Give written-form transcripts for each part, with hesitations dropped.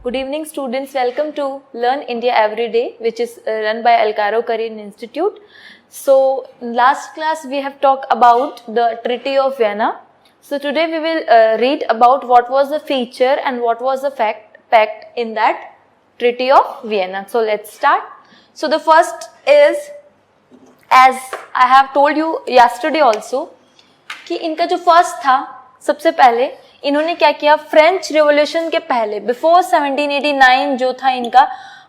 Good evening students, welcome to Learn India Everyday, which is run by Alcaro Korean Institute. So last class we have talked about the Treaty of Vienna. So today we will read about what was the feature and what was the fact in that Treaty of Vienna. So let's start. So the first is, as I have told you yesterday also, कि इनका जो first था, सबसे पहले इन्होंने क्या किया, French revolution के पहले बिफोर 1789 जो था इनका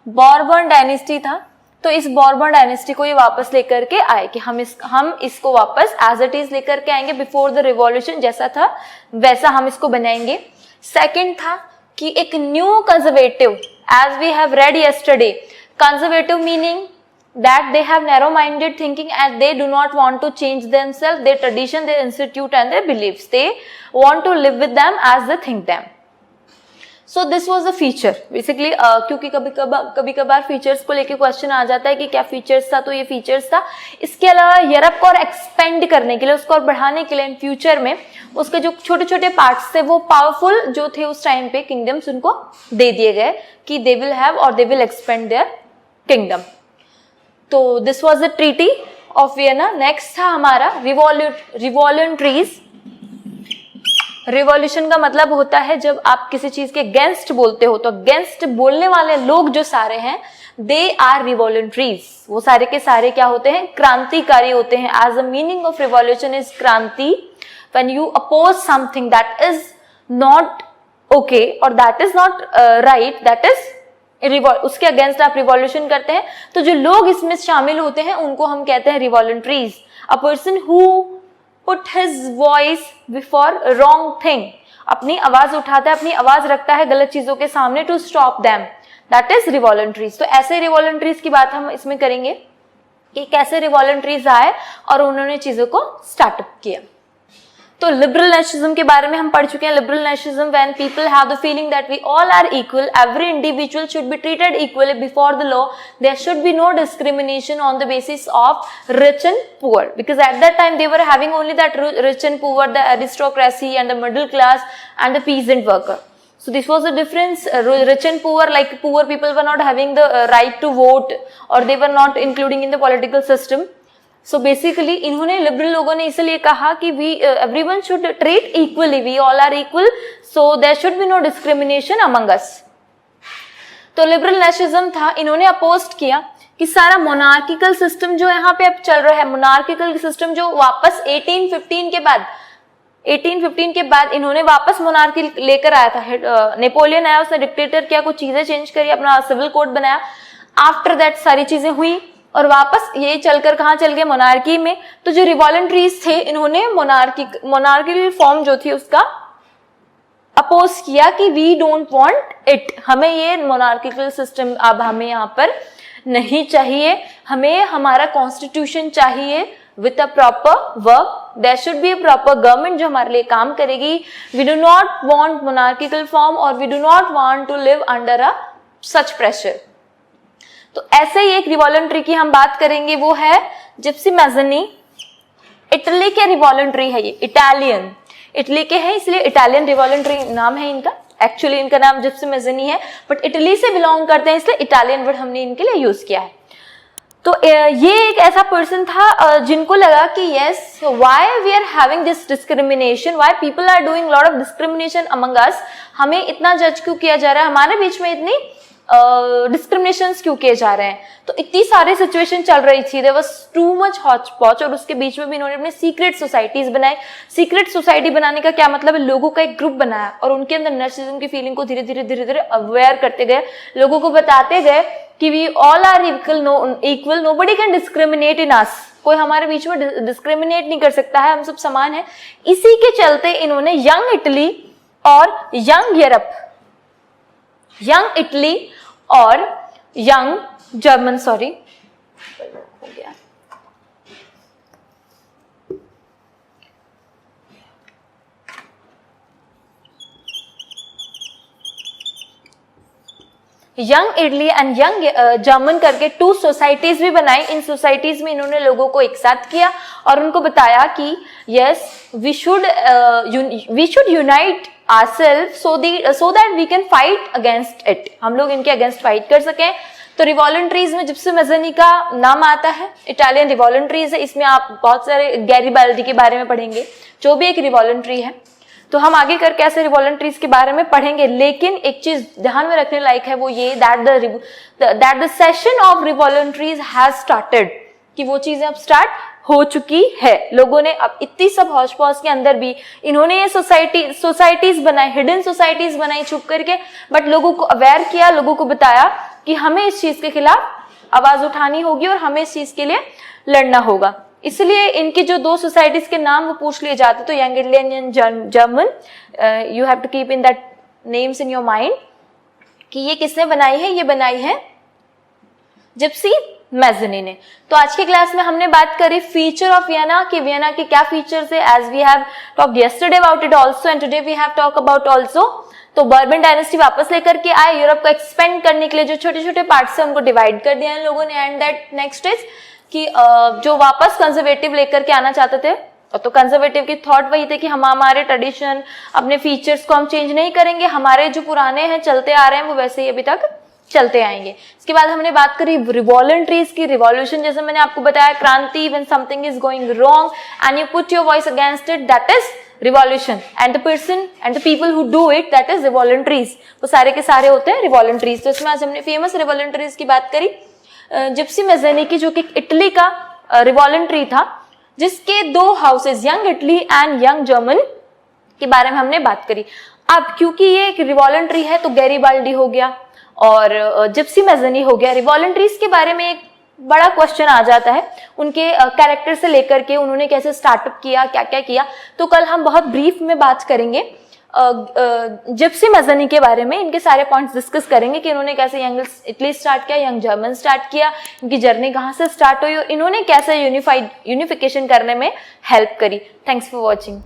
बॉर्बन डायनेस्टी था, तो इस बॉर्बन डायनेस्टी को ये वापस लेकर के आए कि हम इसको वापस एज इट इज लेकर के आएंगे, बिफोर द रिवॉल्यूशन जैसा था वैसा हम इसको बनाएंगे. सेकंड था कि एक new conservative, as we have read yesterday, conservative meaning that they have narrow-minded thinking and they do not want to change themselves, their tradition, their institute and their beliefs. They want to live with them as they think them. So this was the feature. Basically, क्योंकि कभी कभार features को लेके question आ जाता है कि क्या features था, तो ये features था. इसके अलावा यूरोप को और expand करने के लिए, उसको और बढ़ाने के लिए इन future में उसके जो छोटे छोटे parts थे वो powerful जो थे उस time पे kingdoms उनको दे दिए गए कि they will have और they will expand their kingdom. तो this was the treaty of Vienna. Next था हमारा रिवॉल्यूटरीज. रिवॉल्यूशन का मतलब होता है जब आप किसी चीज के अगेंस्ट बोलते हो, तो अगेंस्ट बोलने वाले लोग जो सारे हैं दे आर रिवॉल्यूटरीज. वो सारे के सारे क्या होते हैं, क्रांतिकारी होते हैं. As the meaning of revolution is क्रांति. When you oppose something that is not okay और that is not right, that is उसके अगेंस्ट आप रिवॉल्यूशन करते हैं, तो जो लोग इसमें शामिल होते हैं उनको हम कहते हैं revolutionaries. A person who put his voice before wrong thing, अपनी आवाज उठाता है, अपनी आवाज रखता है गलत चीजों के सामने to stop them, that is revolutionaries. तो ऐसे रिवॉल्यूटरीज की बात हम इसमें करेंगे कि कैसे रिवॉल्यूटरीज आए और उन्होंने चीजों को स्टार्टअप किया. तो लिबरल नेशनलिज्म के बारे में हम पढ़ चुके हैं. Liberal nationalism when people have the feeling that we all are equal, every individual should be treated equally before the law, there should be no discrimination on the basis of rich and poor, because at that time they were having only that rich and poor, the aristocracy and the middle class and the peasant worker. So this was the difference. Rich and poor, like poor people were not having the right to vote or they were not including in the political system. So basically इन्होंने liberal लोगों ने इसलिए कहा कि we everyone should treat equally, we all are equal, so there should be no discrimination among us. तो liberal nationalism था, इन्होंने oppose किया कि सारा मोनार्किकल सिस्टम जो यहाँ पे अब चल रहा है, मोनार्किकल सिस्टम जो वापस 1815 के बाद इन्होंने वापस मोनार्की लेकर आया था. नेपोलियन आया, उसने डिक्टेटर किया, कुछ चीजें चेंज करी, अपना सिविल कोड बनाया. आफ्टर दैट सारी चीजें हुई और वापस ये चलकर कहाँ चल गए, मोनार्की में. तो जो रिवॉल्यूटरीज थे इन्होंने मोनार्की फॉर्म जो थी उसका अपोज किया कि वी डोंट वांट इट, हमें ये मोनार्किकल सिस्टम अब हमें यहाँ पर नहीं चाहिए, हमें हमारा कॉन्स्टिट्यूशन चाहिए with a proper work, there should be a proper government जो हमारे लिए काम करेगी. We do not want monarchical form और we do not want to live under a such pressure. तो ऐसे ही एक रिवॉल्यूटरी की हम बात करेंगे, वो है जिप्सी मैज़नी. इटली के रिवॉल्यूटरी है, ये इटालियन, इटली के हैं इसलिए इटालियन रिवॉल्यूटरी नाम है इनका. एक्चुअली इनका नाम जिप्सी मैज़नी है, बट इटली से बिलोंग करते हैं इसलिए इटालियन वर्ड हमने इनके लिए यूज किया है. तो ये एक ऐसा पर्सन था जिनको लगा कि yes, why we are having this discrimination, why people are doing lot of discrimination among us, हमें इतना जज क्यों किया जा रहा है, हमारे बीच में इतनी डिस्क्रिमिनेशंस क्यों किए जा रहे हैं. तो इतनी सारी सिचुएशन चल रही थी, there was too much hotchpotch, और उसके बीच में भी इन्होंने अपने सीक्रेट सोसाइटीज बनाए. सीक्रेट सोसाइटी बनाने का क्या मतलब है, लोगों का एक ग्रुप बनाया और उनके अंदर नर्सिज्म की फीलिंग को धीरे धीरे अवेयर करते गए, लोगों को बताते गए कि we all are equal, nobody can discriminate in us, कोई हमारे बीच में डिस्क्रिमिनेट नहीं कर सकता है, हम सब समान है. इसी के चलते इन्होंने यंग इटली और यंग इटली और young German, young Italy and young German करके 2 सोसाइटीज भी बनाई. इन सोसाइटीज में इन्होंने लोगों को एक साथ किया और उनको बताया कि yes, we should unite ourselves so that we can fight against it. हम लोग इनके अगेंस्ट फाइट कर सकें। तो रिवॉलंट्रीज में जिप्सी मैज़नी का नाम आता है, इटालियन रिवॉलंट्रीज है। इसमें आप बहुत सारे गैरिबाल्डी के बारे में पढ़ेंगे, जो भी एक रिवॉलंट्री है। तो हम आगे करके ऐसे रिवॉलंट्रीज के बारे में पढ़ेंगे, लेकिन एक चीज ध्यान में रखने लायक है, वो ये that the session of revolutionaries has started, कि वो चीजें अब स्टार्ट हो चुकी है। लोगों ने अब इतनी सब हौश पौश के अंदर भी इन्होंने ये सोसाइटीज बनाई, हिडन सोसाइटीज बनाई छुप करके, बट लोगों को अवेयर किया, लोगों को बताया कि हमें इस चीज के खिलाफ आवाज उठानी होगी और हमें इस चीज के लिए लड़ना होगा। इसलिए इनकी जो 2 सोसाइटीज के नाम वो पूछ लिए जाते, तो young Italian German, you have to keep in that names in your mind कि ये किसने बनाई है, ये बनाई है जिप्सी मैज़नी ने। तो आज की क्लास में हमने बात करी फीचर ऑफ वियना, कि वियना के क्या फीचर्स है, as we have talked yesterday about it also and today we have talk about also. तो बर्बन डायनेस्टी वापस लेकर के आए, यूरोप को एक्सपेंड करने के लिए जो छोटे छोटे पार्ट्स है उनको डिवाइड कर दिया इन लोगों ने। एंड दैट नेक्स्ट इज कि जो वापस कंजर्वेटिव लेकर के आना चाहते थे, तो कंजर्वेटिव की थॉट वही थे कि हम हमारे ट्रेडिशन, अपने फीचर्स को हम चेंज नहीं करेंगे, हमारे जो पुराने हैं चलते आ रहे हैं वो वैसे ही अभी तक चलते आएंगे। इसके बाद हमने बात करी रिवॉलंट्रीज की, रिवॉल्यूशन, जैसे मैंने आपको बताया क्रांति, when something is going wrong and you put your voice against it, that is revolution, and the person and the people who do it, that is revolutionaries. वो सारे के सारे होते हैं रिवॉलंट्रीज। तो इसमें आज हमने फेमस रिवॉलंट्रीज की बात करी, जिप्सी मैज़नी की, जो कि इटली का रिवॉलंट्री था, जिसके 2 houses, young Italy and young German के बारे में हमने बात करी। अब क्योंकि ये एक रिवॉलंट्री है तो गैरिबाल्डी हो गया और जिप्सी मैज़नी हो गया। रिवॉलंट्रीज के बारे में एक बड़ा क्वेश्चन आ जाता है, उनके कैरेक्टर से लेकर के उन्होंने कैसे स्टार्टअप किया, क्या क्या किया। तो कल हम बहुत ब्रीफ में बात करेंगे जिप्सी मैज़नी के बारे में, इनके सारे पॉइंट्स डिस्कस करेंगे कि इन्होंने कैसे यंग इटली स्टार्ट किया, यंग जर्मन स्टार्ट किया, इनकी जर्नी कहाँ से स्टार्ट हुई और इन्होंने कैसे यूनिफिकेशन करने में हेल्प करी। Thanks for watching.